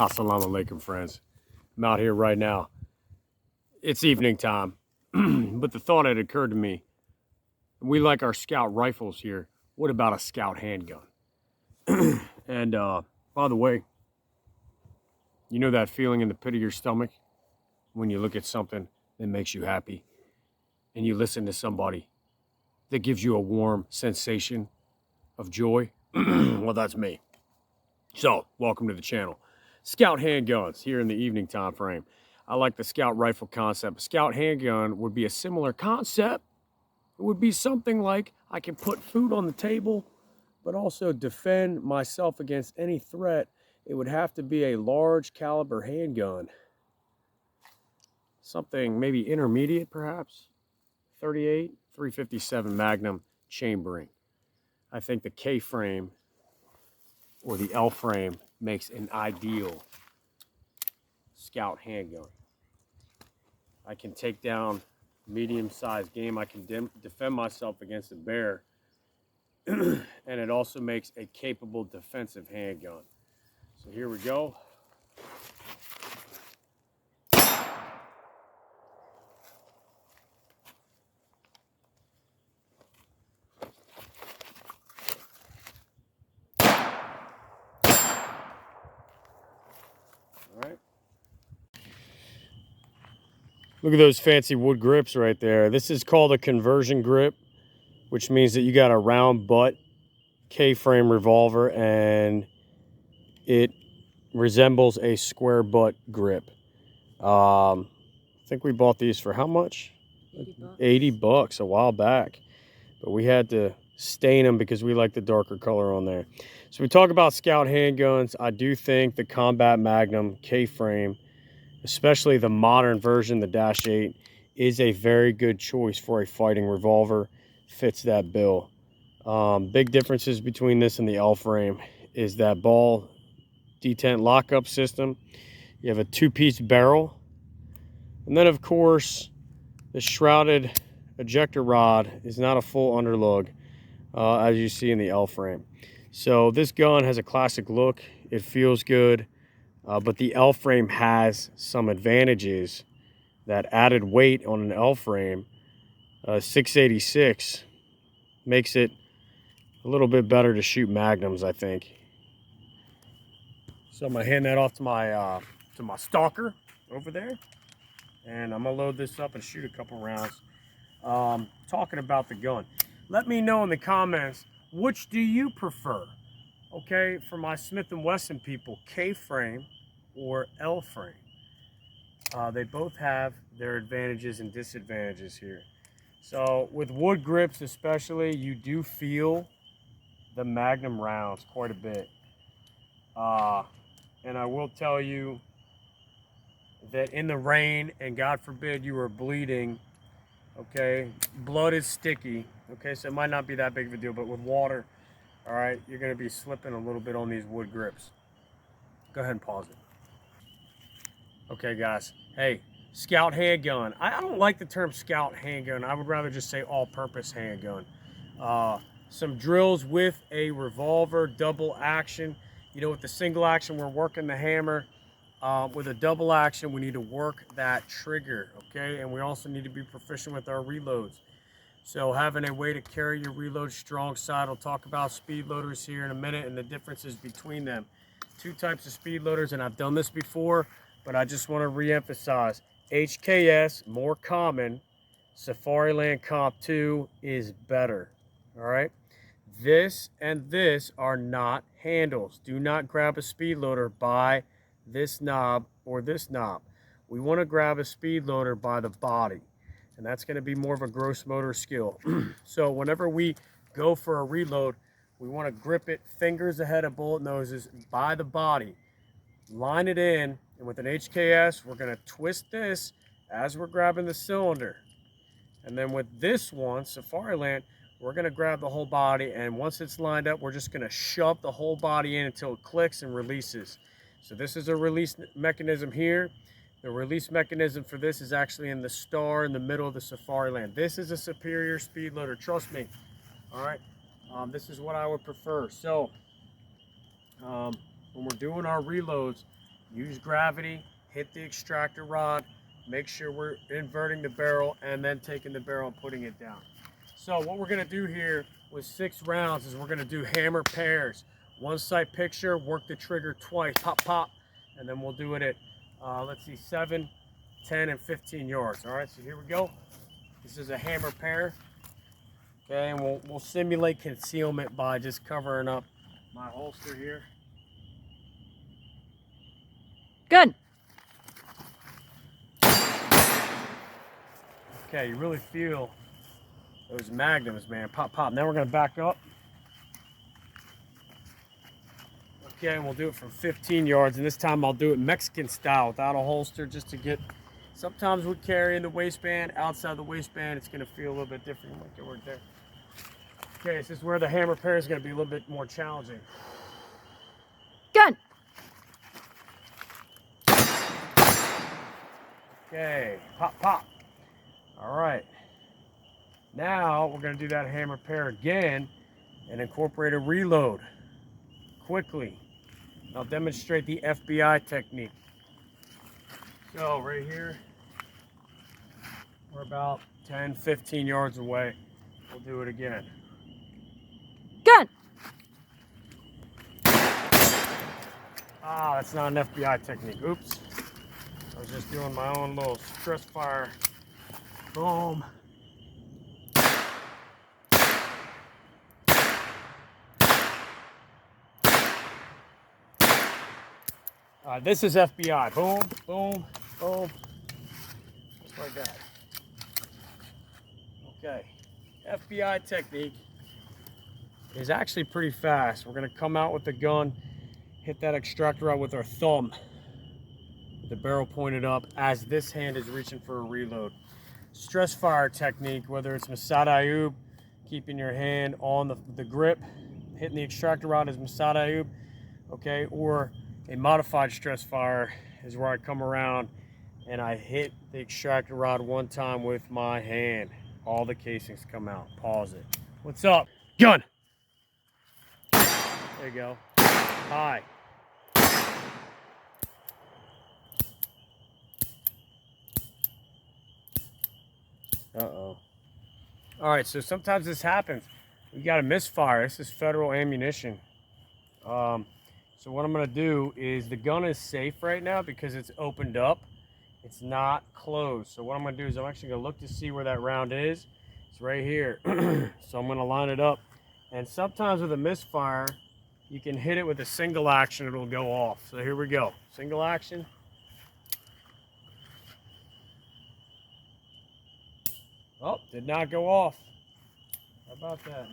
Assalamu alaikum, friends. I'm out here right now. It's evening time, but the thought had occurred to me. We like our scout rifles here. What about a scout handgun? And by the way, you know that feeling in the pit of your stomach when you look at something that makes you happy and you listen to somebody that gives you a warm sensation of joy? Well, that's me. So, welcome to the channel. Scout handguns here in the evening time frame. I like the scout rifle concept. A scout handgun would be a similar concept. It would be something like I can put food on the table, but also defend myself against any threat. It would have to be a large caliber handgun. Something maybe intermediate, perhaps. 38, 357 Magnum chambering. I think the K-frame or the L-frame makes an ideal scout handgun. I can take down medium-sized game. I can defend myself against a bear. And it also makes a capable defensive handgun. So here we go. All right. Look at those fancy wood grips right there. This is called a conversion grip, which means that you got a round butt K-frame revolver and it resembles a square butt grip. I think we bought these for how much? 80 bucks. 80 bucks a while back. But we had to stain them because we like the darker color on there. So we talk about scout handguns. I do think the Combat Magnum K-frame, especially the modern version, the Dash 8, is a very good choice for a fighting revolver. Fits that bill. Big differences between this and the L-frame is that ball detent lockup system. You have a two-piece barrel. And then, of course, the shrouded ejector rod is not a full underlug, as you see in the L-frame. So this gun has a classic look. It feels good. But the L-frame has some advantages. That added weight on an L-frame, 686, makes it a little bit better to shoot magnums, I think. So I'm gonna hand that off to my stalker over there, and I'm gonna load this up and shoot a couple rounds. Talking about the gun, let me know in the comments, which do you prefer? Okay, for my Smith and Wesson people, K-frame or L-frame. They both have their advantages and disadvantages here. So with wood grips especially, you do feel the Magnum rounds quite a bit. And I will tell you that in the rain, and God forbid you are bleeding, okay, blood is sticky, okay, so it might not be that big of a deal, but with water, all right, you're going to be slipping a little bit on these wood grips. Go ahead and pause it. Okay, guys. Hey, scout handgun. I don't like the term scout handgun. I would rather just say all-purpose handgun. Some drills with a revolver, double action. You know, with the single action, we're working the hammer. With a double action, we need to work that trigger, okay? And we also need to be proficient with our reloads. So having a way to carry your reload strong side. I'll talk about speed loaders here in a minute and the differences between them. Two types of speed loaders, and I've done this before, but I just want to re-emphasize. HKS, more common. Safariland Comp 2 is better. All right? This and this are not handles. Do not grab a speed loader by this knob or this knob. We want to grab a speed loader by the body. And that's going to be more of a gross motor skill. So whenever we go for a reload, we want to grip it fingers ahead of bullet noses by the body. Line it in, and with an HKS, we're going to twist this as we're grabbing the cylinder. And then with this one, Safariland, we're going to grab the whole body, and once it's lined up, we're just going to shove the whole body in until it clicks and releases. So this is a release mechanism here. The release mechanism for this is actually in the star in the middle of the Safariland. This is a superior speed loader, trust me. All right, this is what I would prefer. So when we're doing our reloads, use gravity, hit the extractor rod, make sure we're inverting the barrel and then taking the barrel and putting it down. So what we're gonna do here with 6 rounds is we're gonna do hammer pairs. One sight picture, work the trigger twice, pop, pop, and then we'll do it at, let's see, 7, 10, and 15 yards. All right, so here we go. This is a hammer pair. Okay, and we'll simulate concealment by just covering up my holster here. Good. Okay, you really feel those magnums, man. Pop, pop. Now we're gonna back up. Okay, and we'll do it from 15 yards, and this time I'll do it Mexican style without a holster, just to get, sometimes we carry in the waistband, outside the waistband, it's gonna feel a little bit different. You might get work there. Okay, this is where the hammer pair is gonna be a little bit more challenging. Gun. Okay, pop, pop. All right. Now we're gonna do that hammer pair again and incorporate a reload quickly. I'll demonstrate the FBI technique. So right here, we're about 10, 15 yards away. We'll do it again. Gun. Ah, that's not an FBI technique. Oops. I was just doing my own little stress fire. Boom. This is FBI. Boom, boom, boom. Just like that. Okay. FBI technique is actually pretty fast. We're going to come out with the gun, hit that extractor rod with our thumb, with the barrel pointed up as this hand is reaching for a reload. Stress fire technique, whether it's Masad Ayub, keeping your hand on the grip, hitting the extractor rod as Masad Ayub, okay, or a modified stress fire is where I come around and I hit the extractor rod one time with my hand. All the casings come out. Pause it. What's up? Gun! There you go. High. Uh-oh. All right, so sometimes this happens. We got a misfire. This is federal ammunition. So what I'm gonna do is, the gun is safe right now because it's opened up. It's not closed. So what I'm gonna do is I'm actually gonna look to see where that round is. It's right here. So I'm gonna line it up. And sometimes with a misfire, you can hit it with a single action, it'll go off. So here we go. Single action. Oh, did not go off. How about that?